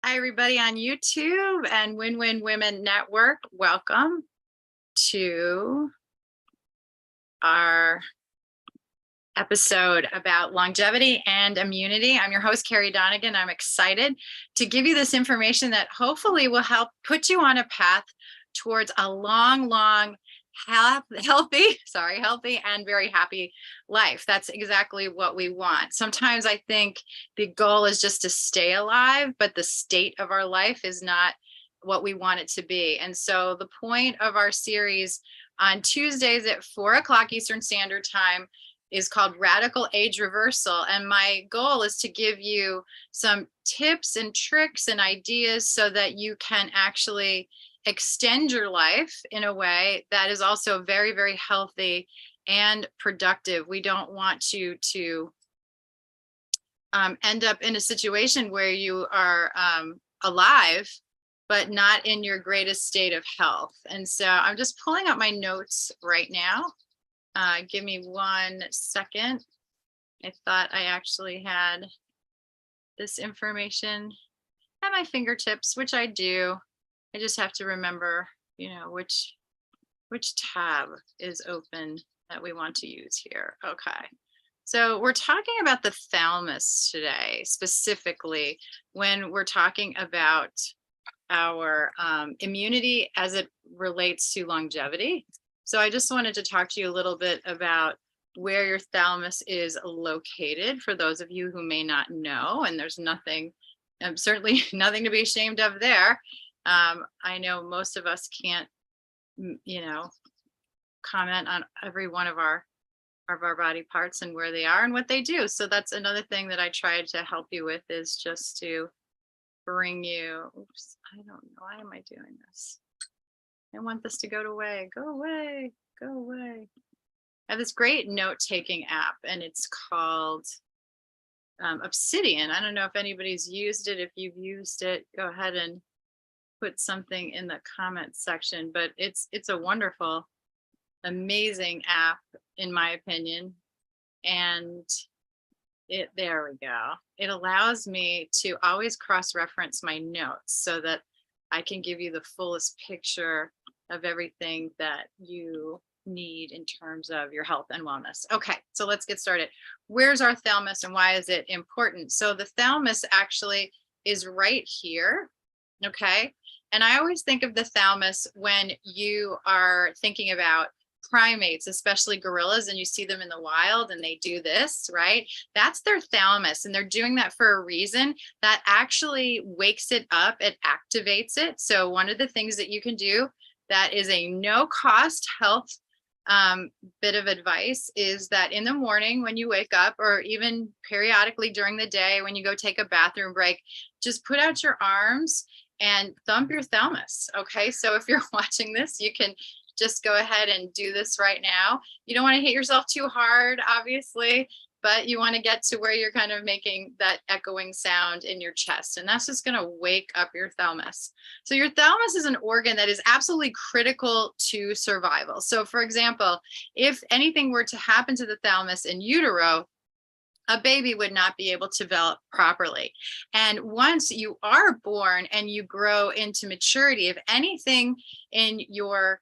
Hi, everybody on YouTube and Win Win Women Network. Welcome to our episode about longevity and immunity. I'm your host, Carrie Donegan. I'm excited to give you this information that hopefully will help put you on a path towards a long, healthy and very happy life. That's exactly what we want. Sometimes I think the goal is just to stay alive, but the state of our life is not what we want it to be. And so the point of our series on Tuesdays at 4 o'clock Eastern Standard Time is called Radical Age Reversal. And my goal is to give you some tips and tricks and ideas so that you can actually extend your life in a way that is also very, very healthy and productive. We don't want you to end up in a situation where you are alive, but not in your greatest state of health. And so I'm just pulling up my notes right now. Give me 1 second. I thought I actually had this information at my fingertips, which I do. I just have to remember, which tab is open that we want to use here. Okay. So we're talking about the thalamus today, specifically when we're talking about our immunity as it relates to longevity. So I just wanted to talk to you a little bit about where your thalamus is located for those of you who may not know, and there's nothing, certainly nothing to be ashamed of there. I know most of us can't, comment on every one of our body parts and where they are and what they do. So that's another thing that I tried to help you with, is just to bring you, oops, I don't know, why am I doing this? I want this to go away, go away, go away. I have this great note-taking app and it's called Obsidian. I don't know if anybody's used it. If you've used it, go ahead and put something in the comments section, but it's a wonderful, amazing app in my opinion. And there we go. It allows me to always cross-reference my notes so that I can give you the fullest picture of everything that you need in terms of your health and wellness. Okay, so let's get started. Where's our thalamus and why is it important? So the thalamus actually is right here, okay? And I always think of the thalamus when you are thinking about primates, especially gorillas, and you see them in the wild and they do this, right? That's their thalamus, and they're doing that for a reason that actually wakes it up, it activates it. So one of the things that you can do that is a no cost health bit of advice is that in the morning when you wake up, or even periodically during the day when you go take a bathroom break, just put out your arms and thump your thalamus. Okay, so if you're watching this, you can just go ahead and do this right now. You don't want to hit yourself too hard, obviously, but you want to get to where you're kind of making that echoing sound in your chest. And that's just going to wake up your thalamus. So your thalamus is an organ that is absolutely critical to survival. So for example, if anything were to happen to the thalamus in utero, a baby would not be able to develop properly. And once you are born and you grow into maturity, if anything in your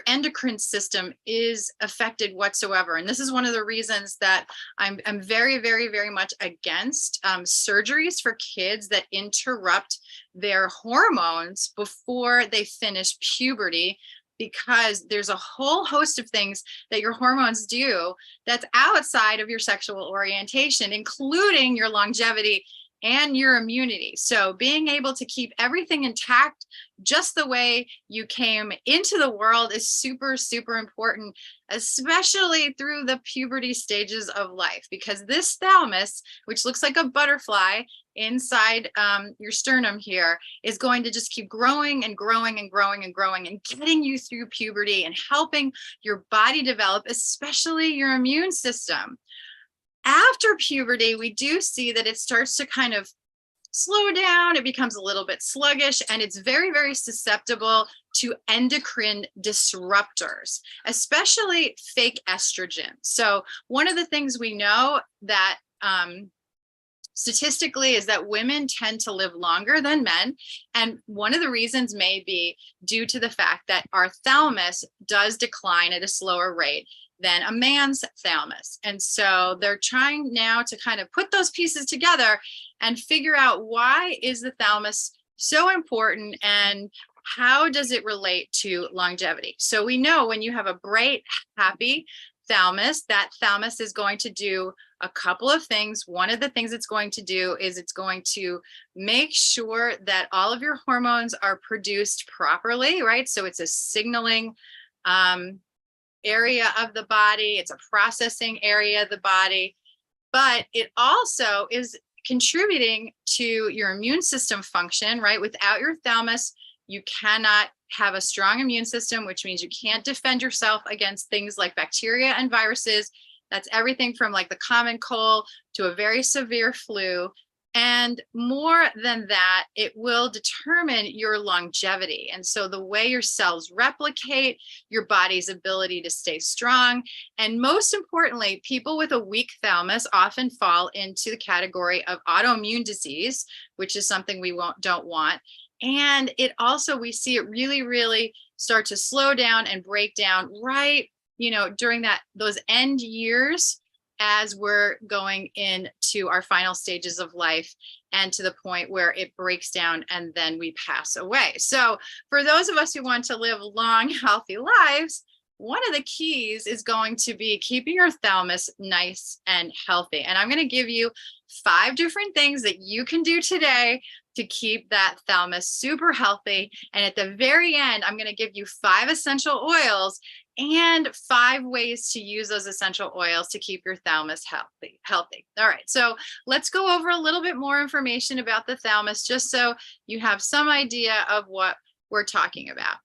endocrine system is affected whatsoever. And this is one of the reasons that I'm very, very, very much against surgeries for kids that interrupt their hormones before they finish puberty, because there's a whole host of things that your hormones do that's outside of your sexual orientation, including your longevity and your immunity. So being able to keep everything intact just the way you came into the world is super, super important, especially through the puberty stages of life, because this thalamus, which looks like a butterfly inside your sternum here, is going to just keep growing and growing and growing and growing and getting you through puberty and helping your body develop, especially your immune system. After puberty, we do see that it starts to kind of slow down, it becomes a little bit sluggish, and it's very, very susceptible to endocrine disruptors, especially fake estrogen. So one of the things we know that statistically is that women tend to live longer than men. And one of the reasons may be due to the fact that our thalamus does decline at a slower rate than a man's thalamus. And so they're trying now to kind of put those pieces together and figure out, why is the thalamus so important and how does it relate to longevity? So we know when you have a bright, happy thalamus, that thalamus is going to do a couple of things. One of the things it's going to do is it's going to make sure that all of your hormones are produced properly, right? So it's a signaling area of the body, it's a processing area of the body, but it also is contributing to your immune system function, right? Without your thalamus, you cannot have a strong immune system, which means you can't defend yourself against things like bacteria and viruses. That's everything from like the common cold to a very severe flu. And more than that, it will determine your longevity. And so the way your cells replicate, your body's ability to stay strong. And most importantly, people with a weak thalamus often fall into the category of autoimmune disease, which is something we don't want. And it also, we see it really start to slow down and break down right, during those end years, as we're going into our final stages of life and to the point where it breaks down and then we pass away. So for those of us who want to live long, healthy lives, one of the keys is going to be keeping your thalamus nice and healthy. And I'm going to give you 5 different things that you can do today to keep that thalamus super healthy. And at the very end, I'm going to give you 5 essential oils and 5 ways to use those essential oils to keep your thalamus healthy. All right, so let's go over a little bit more information about the thalamus, just so you have some idea of what we're talking about.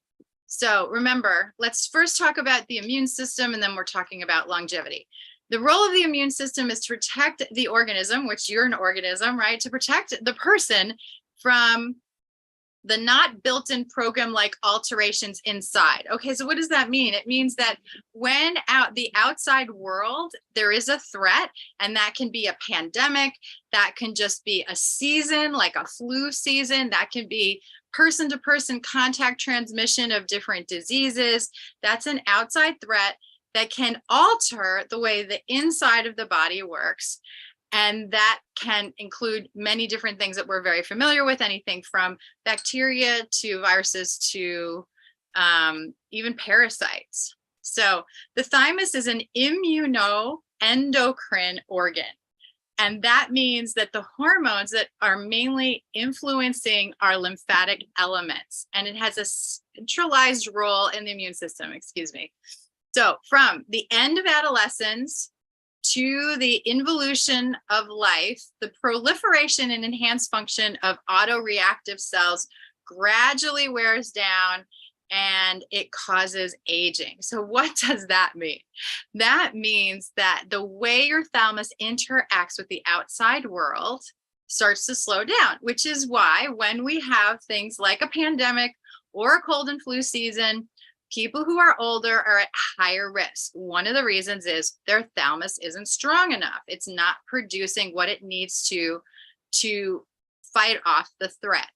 So remember, let's first talk about the immune system, and then we're talking about longevity. The role of the immune system is to protect the organism, which you're an organism, right? To protect the person from the not built-in program-like alterations inside. Okay, so what does that mean? It means that when the outside world, there is a threat, and that can be a pandemic, that can just be a season, like a flu season, that can be person-to-person contact transmission of different diseases. That's an outside threat that can alter the way the inside of the body works. And that can include many different things that we're very familiar with, anything from bacteria to viruses to even parasites. So the thymus is an immunoendocrine organ. And that means that the hormones that are mainly influencing our lymphatic elements, and it has a centralized role in the immune system, So from the end of adolescence to the involution of life, the proliferation and enhanced function of autoreactive cells gradually wears down and it causes aging. So what does that mean? That means that the way your thalamus interacts with the outside world starts to slow down, which is why when we have things like a pandemic or a cold and flu season, people who are older are at higher risk. One of the reasons is their thalamus isn't strong enough. It's not producing what it needs to fight off the threat.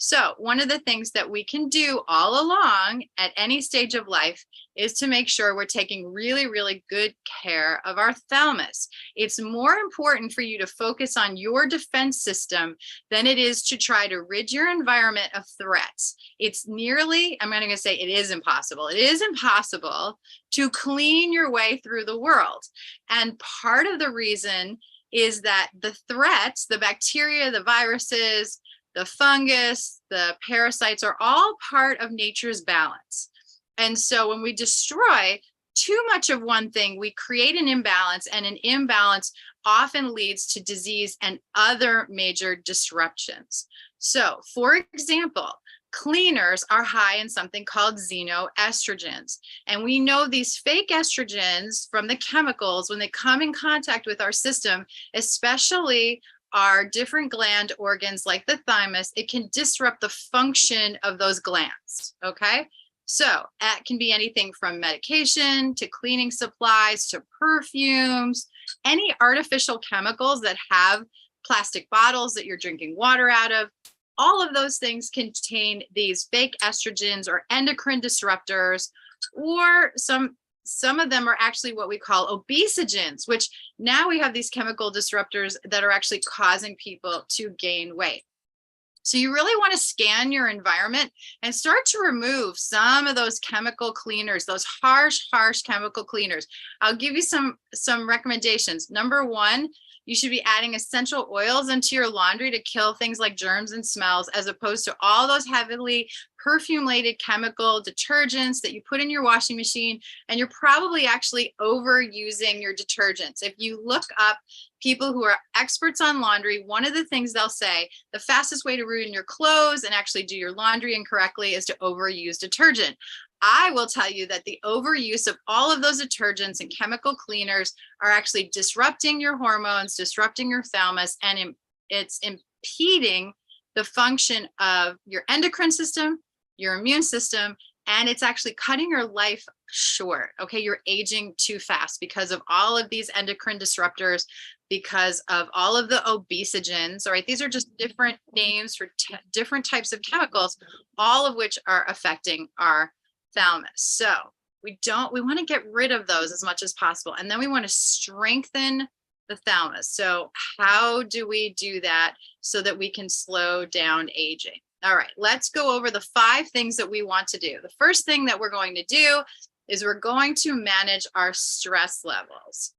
So one of the things that we can do all along at any stage of life is to make sure we're taking really good care of our thalamus. It's more important for you to focus on your defense system than it is to try to rid your environment of threats. It's nearly, I'm not going to say it is impossible. It is impossible to clean your way through the world. And part of the reason is that the threats, the bacteria, the viruses, the fungus, the parasites are all part of nature's balance. And so when we destroy too much of one thing, we create an imbalance, and an imbalance often leads to disease and other major disruptions. So for example, cleaners are high in something called xenoestrogens. And we know these fake estrogens from the chemicals, when they come in contact with our system, especially our different gland organs like the thymus, it can disrupt the function of those glands, okay? So that can be anything from medication to cleaning supplies to perfumes, any artificial chemicals that have plastic bottles that you're drinking water out of. All of those things contain these fake estrogens or endocrine disruptors, or some of them are actually what we call obesogens, which now we have these chemical disruptors that are actually causing people to gain weight. So you really want to scan your environment and start to remove some of those chemical cleaners, those harsh chemical cleaners. I'll give you some recommendations. Number one, you should be adding essential oils into your laundry to kill things like germs and smells, as opposed to all those heavily perfume-laden chemical detergents that you put in your washing machine, and you're probably actually overusing your detergents. If you look up people who are experts on laundry, one of the things they'll say, the fastest way to ruin your clothes and actually do your laundry incorrectly is to overuse detergent. I will tell you that the overuse of all of those detergents and chemical cleaners are actually disrupting your hormones, disrupting your thalamus, and it's impeding the function of your endocrine system, your immune system, and it's actually cutting your life short. Okay, you're aging too fast because of all of these endocrine disruptors, because of all of the obesogens. All right, these are just different names for different types of chemicals, all of which are affecting our thalamus. So we want to get rid of those as much as possible. And then we want to strengthen the thalamus. So how do we do that so that we can slow down aging? All right, let's go over the 5 things that we want to do. The first thing that we're going to do is we're going to manage our stress levels.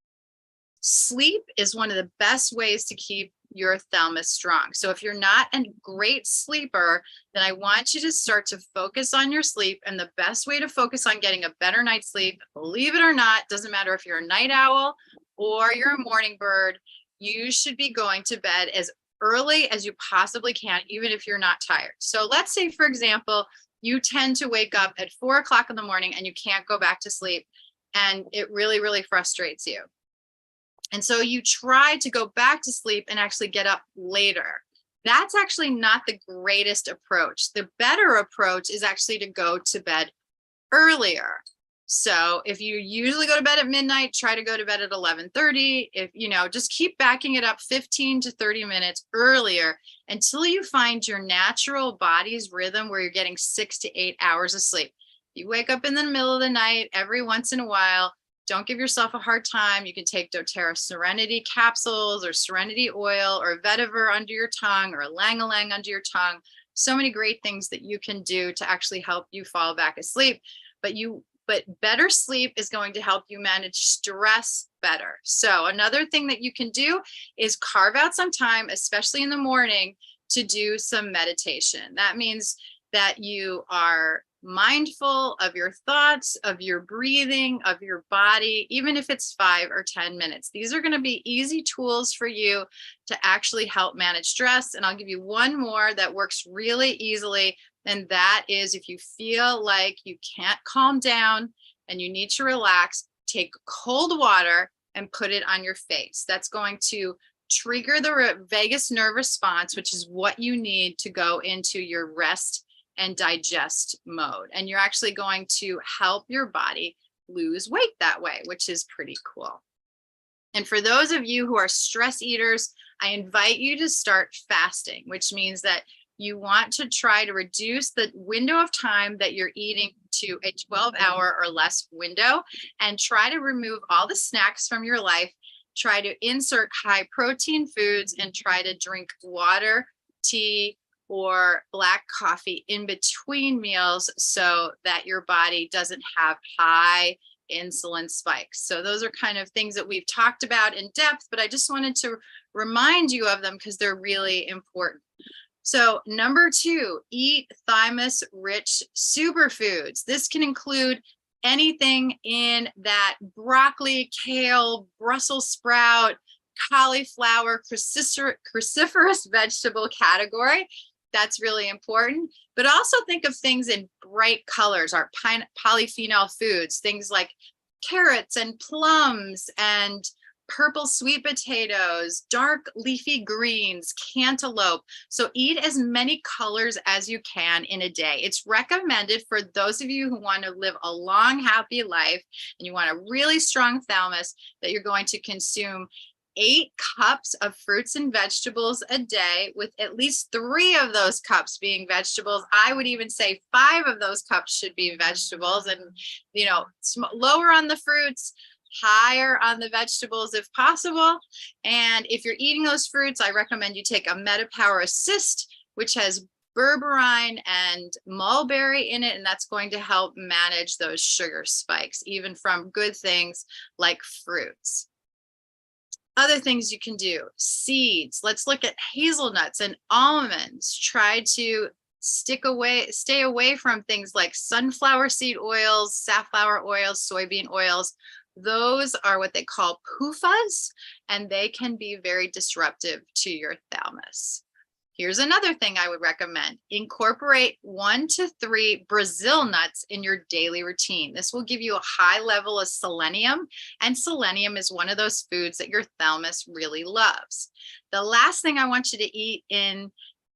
Sleep is one of the best ways to keep your thalamus strong. So if you're not a great sleeper, then I want you to start to focus on your sleep. And the best way to focus on getting a better night's sleep, believe it or not, doesn't matter if you're a night owl or you're a morning bird, you should be going to bed as early as you possibly can, even if you're not tired. So let's say, for example, you tend to wake up at 4 o'clock in the morning and you can't go back to sleep, and it really, really frustrates you. And so you try to go back to sleep and actually get up later. That's actually not the greatest approach. The better approach is actually to go to bed earlier. So if you usually go to bed at midnight, try to go to bed at 11:30. If just keep backing it up 15 to 30 minutes earlier until you find your natural body's rhythm where you're getting 6 to 8 hours of sleep. You wake up in the middle of the night every once in a while. Don't give yourself a hard time. You can take doTERRA Serenity capsules or Serenity oil or vetiver under your tongue or ylang-ylang under your tongue. So many great things that you can do to actually help you fall back asleep. But better sleep is going to help you manage stress better. So another thing that you can do is carve out some time, especially in the morning, to do some meditation. That means that you are mindful of your thoughts, of your breathing, of your body, even if it's 5 or 10 minutes. These are going to be easy tools for you to actually help manage stress. And I'll give you one more that works really easily. And that is, if you feel like you can't calm down and you need to relax, take cold water and put it on your face. That's going to trigger the vagus nerve response, which is what you need to go into your rest and digest mode. And you're actually going to help your body lose weight that way, which is pretty cool. And for those of you who are stress eaters, I invite you to start fasting, which means that you want to try to reduce the window of time that you're eating to a 12-hour or less window, and try to remove all the snacks from your life. Try to insert high protein foods and try to drink water, tea, or black coffee in between meals so that your body doesn't have high insulin spikes. So those are kind of things that we've talked about in depth, but I just wanted to remind you of them because they're really important. So number 2, eat thymus-rich superfoods. This can include anything in that broccoli, kale, Brussels sprout, cauliflower, cruciferous vegetable category. That's really important. But also think of things in bright colors, our polyphenol foods, things like carrots and plums and purple sweet potatoes, dark leafy greens, cantaloupe. So eat as many colors as you can in a day. It's recommended for those of you who want to live a long, happy life and you want a really strong thalamus that you're going to consume 8 cups of fruits and vegetables a day, with at least 3 of those cups being vegetables. I would even say 5 of those cups should be vegetables, and lower on the fruits, higher on the vegetables if possible. And if you're eating those fruits, I recommend you take a MetaPower Assist, which has berberine and mulberry in it, and that's going to help manage those sugar spikes, even from good things like fruits. Other things you can do: seeds. Let's look at hazelnuts and almonds. Try to stay away from things like sunflower seed oils, safflower oils, soybean oils. Those are what they call PUFAs, and they can be very disruptive to your thalamus. Here's another thing I would recommend: incorporate 1 to 3 Brazil nuts in your daily routine. This will give you a high level of selenium, and selenium is one of those foods that your thalamus really loves. The last thing I want you to eat in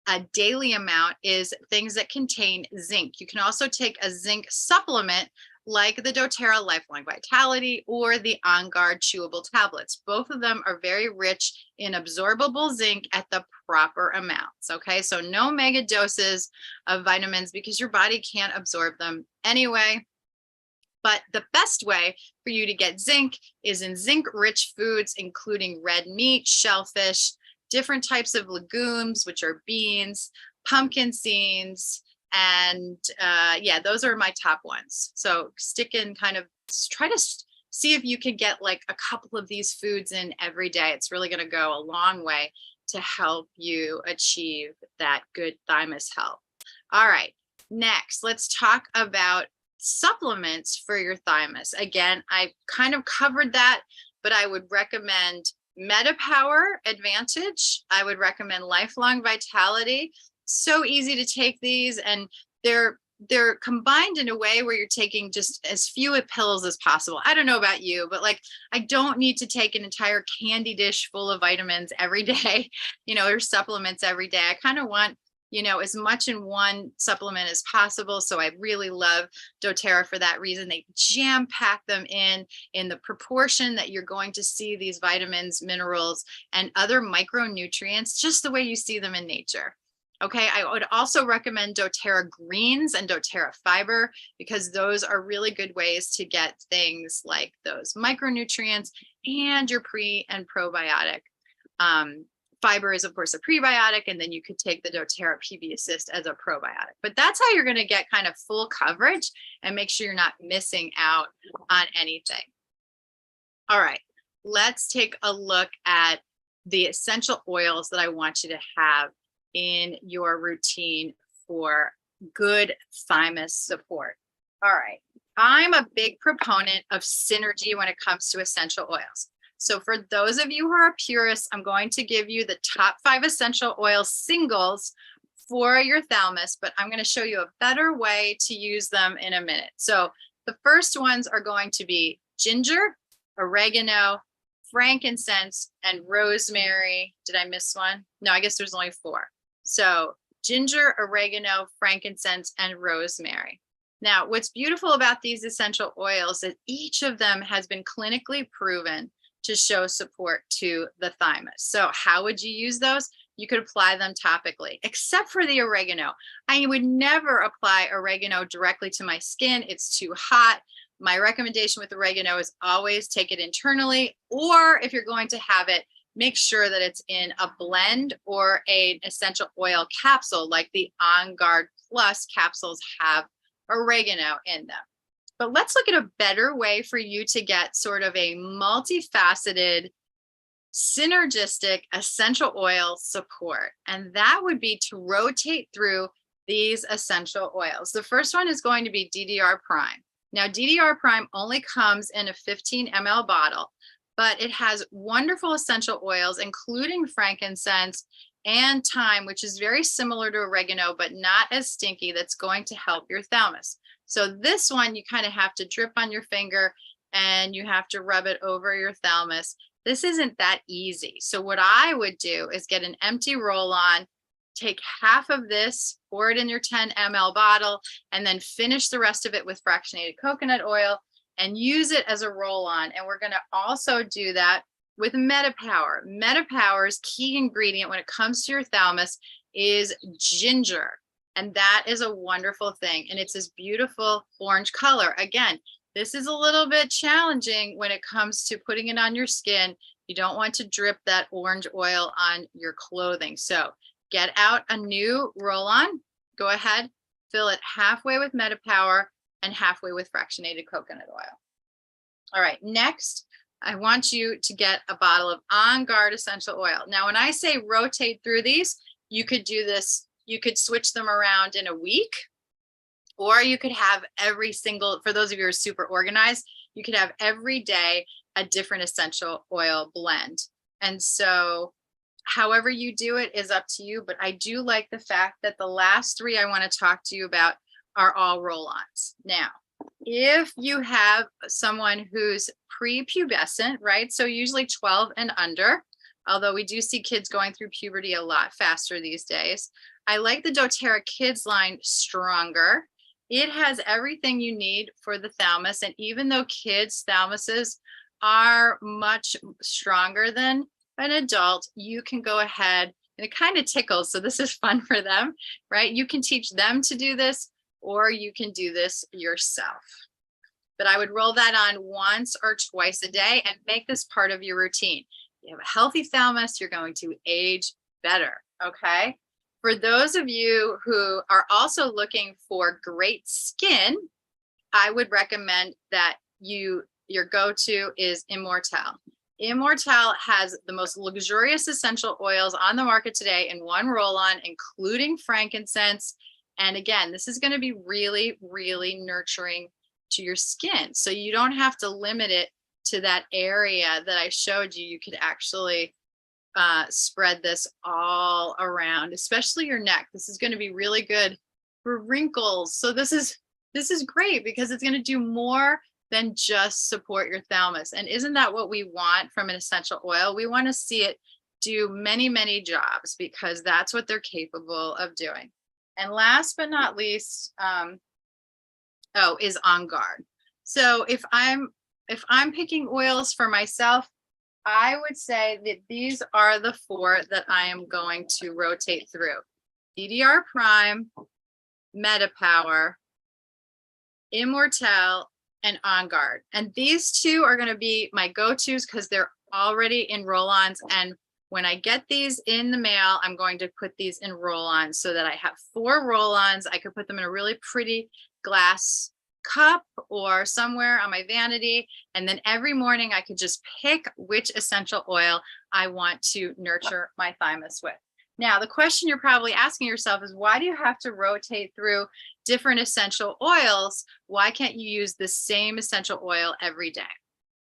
a daily amount is things that contain zinc. You can also take a zinc supplement like the doTERRA Lifelong Vitality or the On Guard chewable tablets. Both of them are very rich in absorbable zinc at the proper amounts. Okay, so no mega doses of vitamins because your body can't absorb them anyway. But the best way for you to get zinc is in zinc-rich foods, including red meat, shellfish, different types of legumes, which are beans, pumpkin seeds, and yeah, those are my top ones. So try to see if you can get like a couple of these foods in every day. It's really going to go a long way to help you achieve that good thymus health. All right, next, let's talk about supplements for your thymus. Again, I kind of covered that, but I would recommend MetaPower Advantage. I would recommend Lifelong Vitality. So easy to take these, and they're combined in a way where you're taking just as few pills as possible. I don't know about you, but like, I don't need to take an entire candy dish full of vitamins every day, or supplements every day. I kind of want, as much in one supplement as possible. So I really love doTERRA for that reason. They jam pack them in the proportion that you're going to see these vitamins, minerals, and other micronutrients, just the way you see them in nature. Okay, I would also recommend doTERRA Greens and doTERRA Fiber, because those are really good ways to get things like those micronutrients and your pre and probiotic. Fiber is, of course, a prebiotic, and then you could take the doTERRA PB Assist as a probiotic. But that's how you're going to get kind of full coverage and make sure you're not missing out on anything. All right, let's take a look at the essential oils that I want you to have in your routine for good thymus support. All right, I'm a big proponent of synergy when it comes to essential oils. So for those of you who are purists, I'm going to give you the top 5 essential oil singles for your thalamus, but I'm going to show you a better way to use them in a minute. So the first ones are going to be ginger, oregano, frankincense, and rosemary. Did I miss one? No, I guess there's only 4. So ginger, oregano, frankincense, and rosemary. Now, what's beautiful about these essential oils is each of them has been clinically proven to show support to the thymus. So how would you use those? You could apply them topically, except for the oregano. I would never apply oregano directly to my skin. It's too hot. My recommendation with oregano is always take it internally, or if you're going to have it, make sure that it's in a blend or an essential oil capsule, like the On Guard Plus capsules have oregano in them. But let's look at a better way for you to get sort of a multifaceted, synergistic essential oil support. And that would be to rotate through these essential oils. The first one is going to be DDR Prime. Now, DDR Prime only comes in a 15 ml bottle, but it has wonderful essential oils, including frankincense and thyme, which is very similar to oregano, but not as stinky, that's going to help your thalamus. So this one, you kind of have to drip on your finger and you have to rub it over your thalamus. This isn't that easy. So what I would do is get an empty roll-on, take half of this, pour it in your 10 ml bottle, and then finish the rest of it with fractionated coconut oil and use it as a roll-on. And we're going to also do that with MetaPower. MetaPower's key ingredient when it comes to your thalamus is ginger. And that is a wonderful thing. And it's this beautiful orange color. Again, this is a little bit challenging when it comes to putting it on your skin. You don't want to drip that orange oil on your clothing. So get out a new roll-on. Go ahead, fill it halfway with MetaPower and halfway with fractionated coconut oil. All right, next, I want you to get a bottle of On Guard essential oil. Now, when I say rotate through these, you could do this, you could switch them around in a week, or you could have every single, for those of you who are super organized, you could have every day a different essential oil blend. And so however you do it is up to you, but I do like the fact that the last three I want to talk to you about are all roll-ons. Now, if you have someone who's prepubescent, right? So usually 12 and under, although we do see kids going through puberty a lot faster these days. I like the doTERRA Kids line stronger. It has everything you need for the thalamus. And even though kids' thalamuses are much stronger than an adult, you can go ahead, and it kind of tickles. So this is fun for them, right? You can teach them to do this, or you can do this yourself. But I would roll that on once or twice a day and make this part of your routine. You have a healthy thalamus, you're going to age better, okay? For those of you who are also looking for great skin, I would recommend that your go-to is Immortelle. Immortelle has the most luxurious essential oils on the market today in one roll-on, including frankincense. And again, this is going to be really, really nurturing to your skin. So you don't have to limit it to that area that I showed you. You could actually spread this all around, especially your neck. This is going to be really good for wrinkles. So this is great because it's going to do more than just support your thalamus. And isn't that what we want from an essential oil? We want to see it do many, many jobs because that's what they're capable of doing. And last but not least, is On Guard. So if I'm picking oils for myself, I would say that these are the four that I am going to rotate through: DDR Prime, MetaPower, Immortelle, and On Guard. And these two are going to be my go-tos because they're already in roll-ons. And when I get these in the mail, I'm going to put these in roll-ons so that I have 4 roll-ons. I could put them in a really pretty glass cup or somewhere on my vanity. And then every morning I could just pick which essential oil I want to nurture my thymus with. Now, the question you're probably asking yourself is, why do you have to rotate through different essential oils? Why can't you use the same essential oil every day?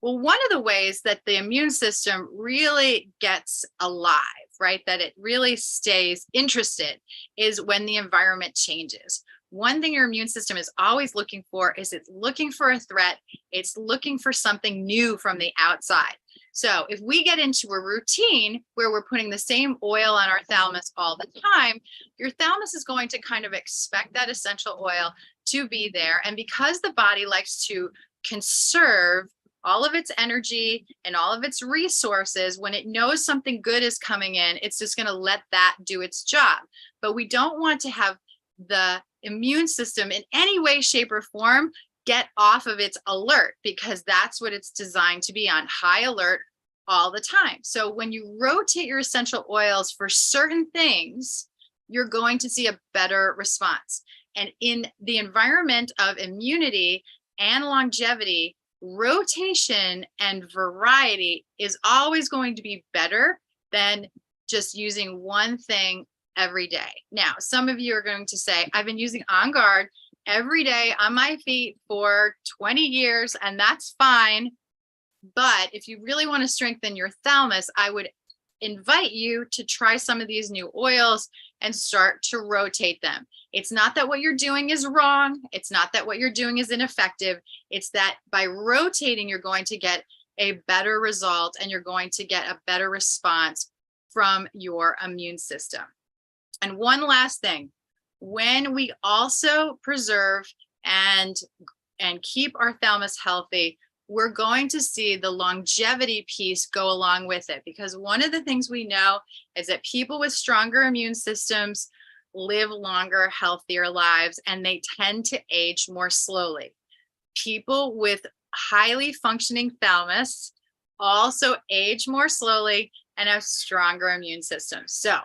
Well, one of the ways that the immune system really gets alive, right, that it really stays interested, is when the environment changes. One thing your immune system is always looking for is it's looking for a threat. It's looking for something new from the outside. So if we get into a routine where we're putting the same oil on our thalamus all the time, your thalamus is going to kind of expect that essential oil to be there. And because the body likes to conserve all of its energy and all of its resources, when it knows something good is coming in, it's just going to let that do its job. But we don't want to have the immune system in any way, shape, or form get off of its alert, because that's what it's designed to be, on high alert all the time. So when you rotate your essential oils for certain things, you're going to see a better response. And in the environment of immunity and longevity, rotation and variety is always going to be better than just using one thing every day. Now, some of you are going to say, I've been using On Guard every day on my feet for 20 years, and that's fine. But if you really want to strengthen your thalamus, I would invite you to try some of these new oils and start to rotate them. It's not that what you're doing is wrong. It's not that what you're doing is ineffective. It's that by rotating, you're going to get a better result and you're going to get a better response from your immune system. And one last thing, when we also preserve and keep our thalamus healthy, we're going to see the longevity piece go along with it, because one of the things we know is that people with stronger immune systems live longer, healthier lives, and they tend to age more slowly. People with highly functioning thalamus also age more slowly and have stronger immune systems. So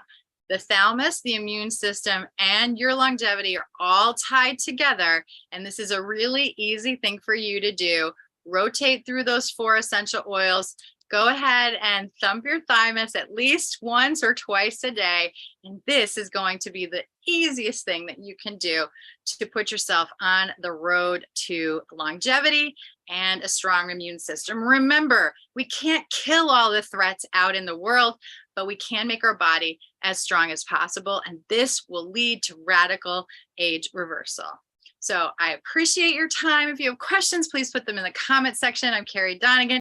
the thalamus, the immune system, and your longevity are all tied together. And this is a really easy thing for you to do. Rotate through those 4 essential oils. Go ahead and thump your thymus at least once or twice a day. And this is going to be the easiest thing that you can do to put yourself on the road to longevity and a strong immune system. Remember, we can't kill all the threats out in the world, but we can make our body as strong as possible. And this will lead to radical age reversal. So I appreciate your time. If you have questions, please put them in the comment section. I'm Carrie Donegan.